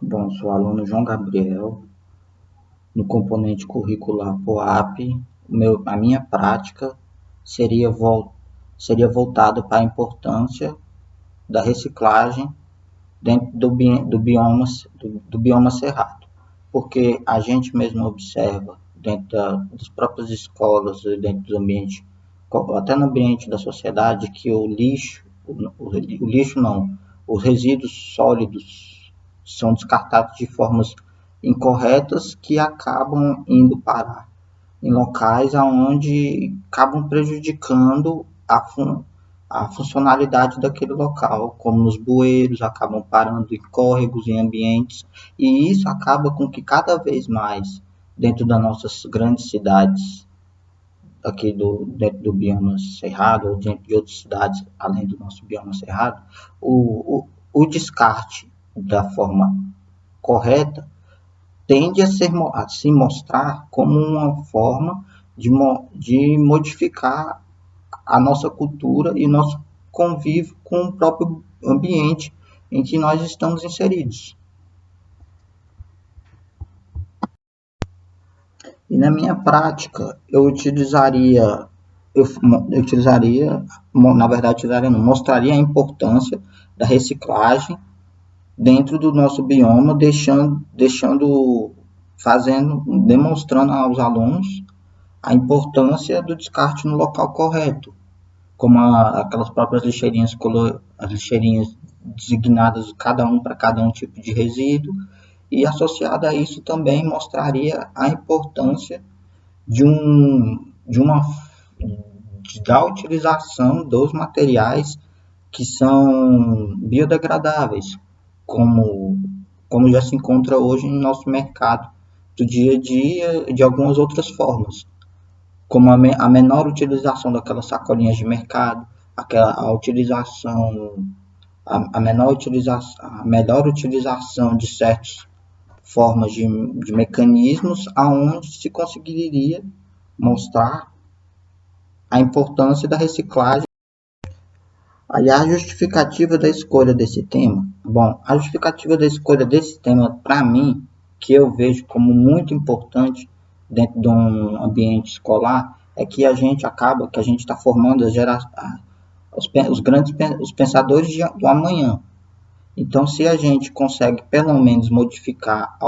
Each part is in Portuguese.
Bom, sou aluno João Gabriel, no componente curricular POAP. A minha prática seria, seria voltada para a importância da reciclagem dentro do bioma cerrado, porque a gente mesmo observa dentro das próprias escolas, dentro do ambiente, até no ambiente da sociedade, que o lixo não, os resíduos sólidos são descartados de formas incorretas que acabam indo parar em locais onde acabam prejudicando a funcionalidade daquele local, como nos bueiros, acabam parando em córregos, em ambientes, e isso acaba com que cada vez mais, dentro das nossas grandes cidades, dentro do bioma cerrado, ou dentro de outras cidades, além do nosso bioma cerrado, o descarte da forma correta tende a se mostrar como uma forma de modificar a nossa cultura e nosso convívio com o próprio ambiente em que nós estamos inseridos. E na minha prática, na verdade, não, mostraria a importância da reciclagem dentro do nosso bioma, demonstrando aos alunos a importância do descarte no local correto, como aquelas próprias lixeirinhas, as lixeirinhas designadas cada um para cada um tipo de resíduo, e associado a isso também mostraria a importância de da utilização dos materiais que são biodegradáveis, como, como já se encontra hoje no nosso mercado do dia a dia, de algumas outras formas, como a menor utilização daquelas sacolinhas de mercado, a utilização, a melhor utilização de certas formas de mecanismos aonde se conseguiria mostrar a importância da reciclagem. Aliás, a justificativa da escolha desse tema, bom, a justificativa da escolha desse tema, para mim, que eu vejo como muito importante dentro de um ambiente escolar, é que que a gente está formando os pensadores do amanhã. Então, se a gente consegue pelo menos modificar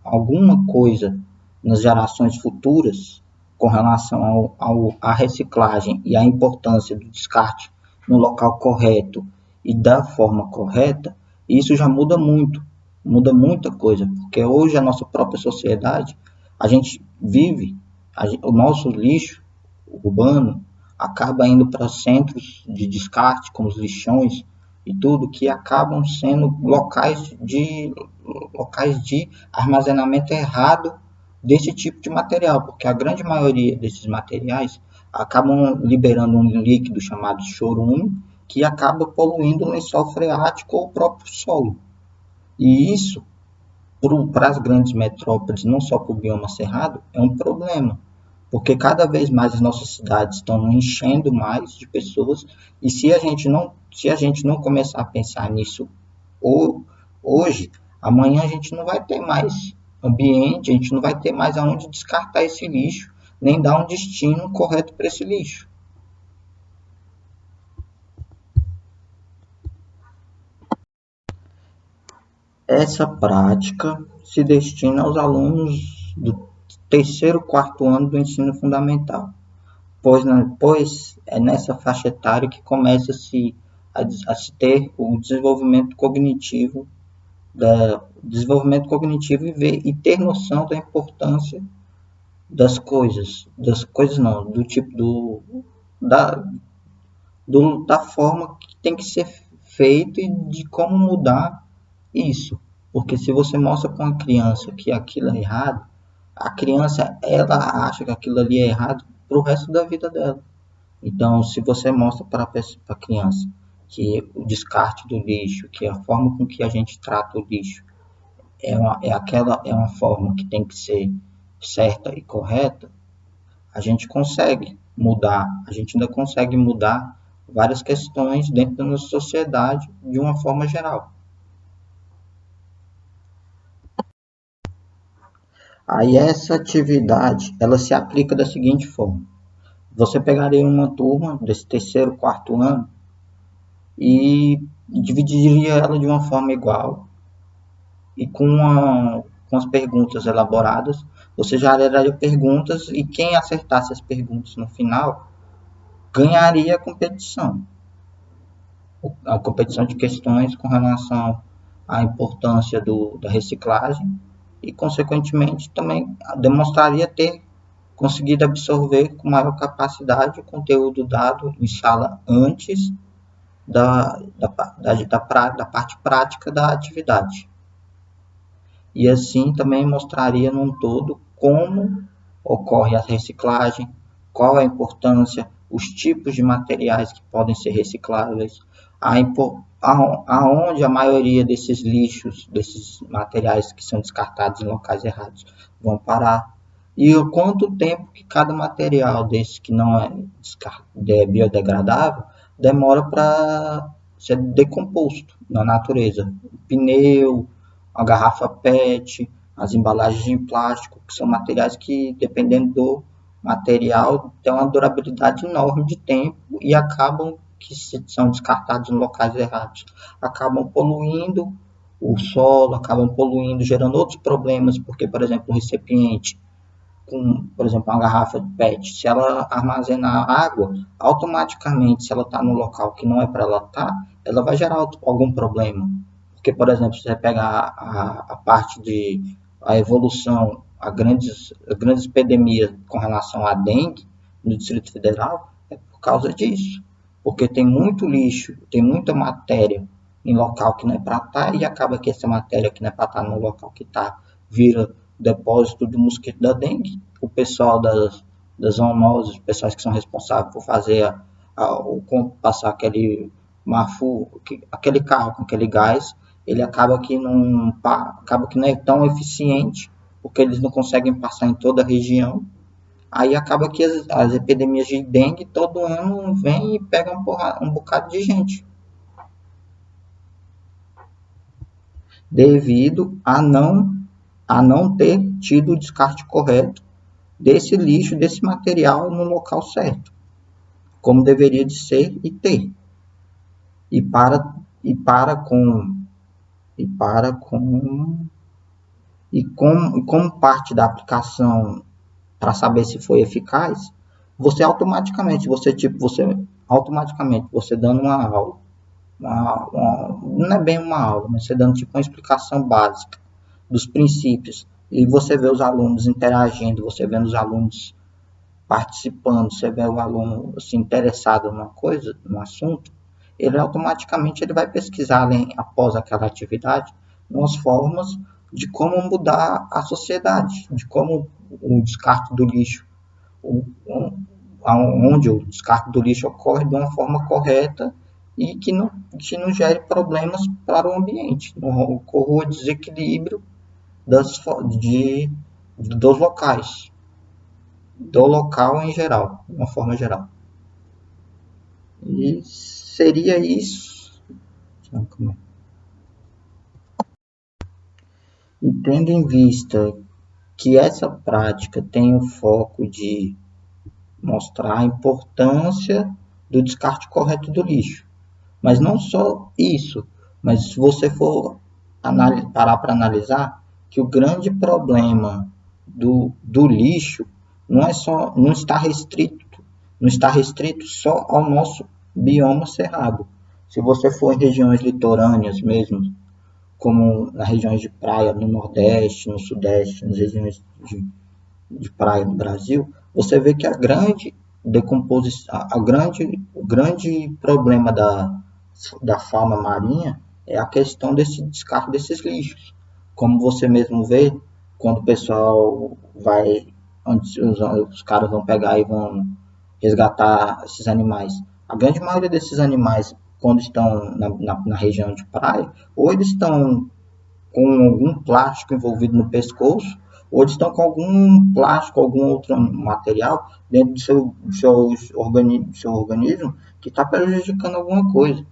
alguma coisa nas gerações futuras com relação à reciclagem e à importância do descarte no local correto e da forma correta, isso já muda muita coisa, porque hoje a nossa própria sociedade, a gente vive, o nosso lixo urbano acaba indo para centros de descarte, como os lixões e tudo, que acabam sendo locais de armazenamento errado desse tipo de material, porque a grande maioria desses materiais acabam liberando um líquido chamado chorume, que acaba poluindo o lençol freático ou o próprio solo. E isso, para as grandes metrópoles, não só para o bioma cerrado, é um problema, porque cada vez mais as nossas cidades estão enchendo mais de pessoas, e se a gente não começar a pensar nisso hoje, amanhã a gente não vai ter mais ambiente, a gente não vai ter mais aonde descartar esse lixo, nem dar um destino correto para esse lixo. Essa prática se destina aos alunos do terceiro, quarto ano do ensino fundamental, pois é nessa faixa etária que começa-se a se ter o desenvolvimento cognitivo e ter noção da importância das coisas não, do tipo da, da forma que tem que ser feito e de como mudar isso. Porque se você mostra para uma criança que aquilo é errado, a criança ela acha que aquilo ali é errado para o resto da vida dela. Então, se você mostra para a criança que o descarte do lixo, que a forma com que a gente trata o lixo é uma forma que tem que ser certa e correta, a gente consegue mudar, a gente ainda consegue mudar várias questões dentro da nossa sociedade de uma forma geral. Aí essa atividade, ela se aplica da seguinte forma. Você pegaria uma turma desse terceiro, quarto ano e dividiria ela de uma forma igual e com as perguntas elaboradas. Você já daria perguntas e quem acertasse as perguntas no final ganharia a competição. A competição de questões com relação à importância da reciclagem e, consequentemente, também demonstraria ter conseguido absorver com maior capacidade o conteúdo dado em sala antes da parte prática da atividade. E assim também mostraria num todo como ocorre a reciclagem, qual a importância, os tipos de materiais que podem ser recicláveis, aonde a maioria desses lixos, desses materiais que são descartados em locais errados, vão parar, e o quanto tempo que cada material desse que não é biodegradável demora para ser decomposto na natureza. O pneu, a garrafa PET, as embalagens em plástico, que são materiais que, dependendo do material, têm uma durabilidade enorme de tempo e acabam, que são descartados em locais errados, acabam poluindo o solo, acabam poluindo, gerando outros problemas, porque, por exemplo, o recipiente com, por exemplo, uma garrafa de PET, se ela armazenar água, automaticamente, se ela está no local que não é para ela estar, ela vai gerar algum problema. Porque, por exemplo, se você pegar a parte de a evolução, a grandes epidemias com relação à dengue no Distrito Federal, é por causa disso. Porque tem muito lixo, tem muita matéria em local que não é para estar, e acaba que essa matéria que não é para estar no local que está, vira depósito do mosquito da dengue. O pessoal das zoonoses, os pessoais que são responsáveis por fazer passar aquele aquele carro com aquele gás, ele acaba que não é tão eficiente, porque eles não conseguem passar em toda a região. Aí acaba que as epidemias de dengue todo ano vem e pega um bocado de gente, devido a não ter tido o descarte correto desse lixo, desse material no local certo, como deveria de ser e ter. E para e para com e para com e como parte da aplicação para saber se foi eficaz, você automaticamente você dando uma aula, não é bem uma aula, mas você dando tipo uma explicação básica dos princípios e você vê os alunos interagindo, você vendo os alunos participando, você vê o aluno assim, interessado numa coisa, num assunto, ele automaticamente ele vai pesquisar após aquela atividade umas formas de como mudar a sociedade, de como o descarte do lixo, onde o descarte do lixo ocorre de uma forma correta e que não gere problemas para o ambiente, não ocorra o desequilíbrio de, dos locais, do local em geral, de uma forma geral. E seria isso. E tendo em vista que essa prática tem o foco de mostrar a importância do descarte correto do lixo, mas não só isso, mas se você for parar para analisar que o grande problema do lixo não está restrito só ao nosso bioma cerrado. Se você for em regiões litorâneas mesmo, como nas regiões de praia no Nordeste, no Sudeste, nas regiões de praia do Brasil, você vê que a grande decomposição, o grande problema da fauna marinha é a questão desse descarte desses lixos. Como você mesmo vê, quando o pessoal vai, onde os caras vão pegar e vão resgatar esses animais, a grande maioria desses animais, quando estão na região de praia, ou eles estão com algum plástico envolvido no pescoço, ou eles estão com algum plástico, algum outro material dentro do seu organismo que está prejudicando alguma coisa.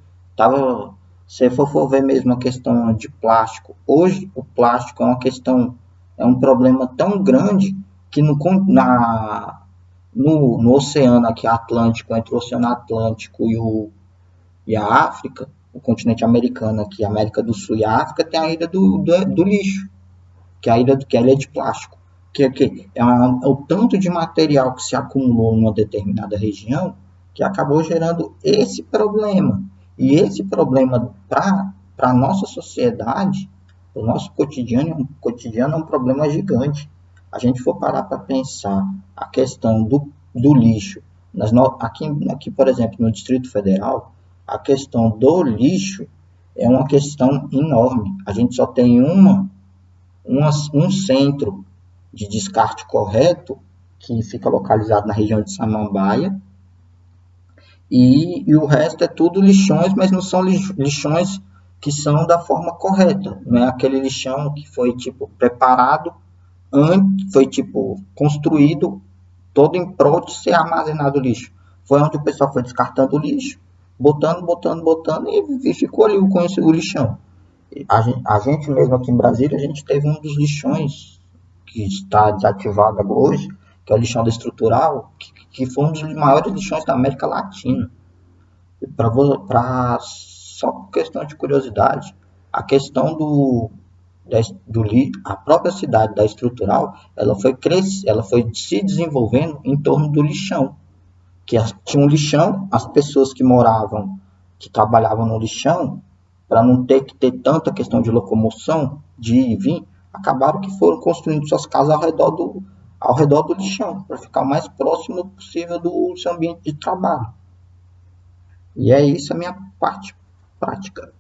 Se for ver mesmo a questão de plástico, hoje o plástico é uma questão é um problema tão grande que no oceano aqui Atlântico, entre o Oceano Atlântico e a África, o continente americano aqui, a América do Sul e a África, tem a ilha do lixo, que é a ilha de plástico. É o tanto de material que se acumulou em uma determinada região que acabou gerando esse problema. E esse problema para a nossa sociedade, o nosso cotidiano é um problema gigante. A gente for parar para pensar a questão do lixo, aqui, por exemplo, no Distrito Federal, a questão do lixo é uma questão enorme. A gente só tem um centro de descarte correto, que fica localizado na região de Samambaia, e o resto é tudo lixões, mas não são lixões que são da forma correta. Não é aquele lixão que foi tipo preparado antes, foi tipo construído todo em prol de ser armazenado lixo. Foi onde o pessoal foi descartando o lixo, botando e ficou ali com o lixão. A gente mesmo aqui em Brasília, a gente teve um dos lixões que está desativado hoje, que é o lixão da Estrutural, que foi um dos maiores lixões da América Latina. Só por questão de curiosidade, a questão a própria cidade da Estrutural, ela foi se desenvolvendo em torno do lixão, tinha um lixão, as pessoas que trabalhavam no lixão, para não ter que ter tanta questão de locomoção, de ir e vir, acabaram que foram construindo suas casas ao redor do lixão, para ficar o mais próximo possível do seu ambiente de trabalho. E é isso a minha parte prática.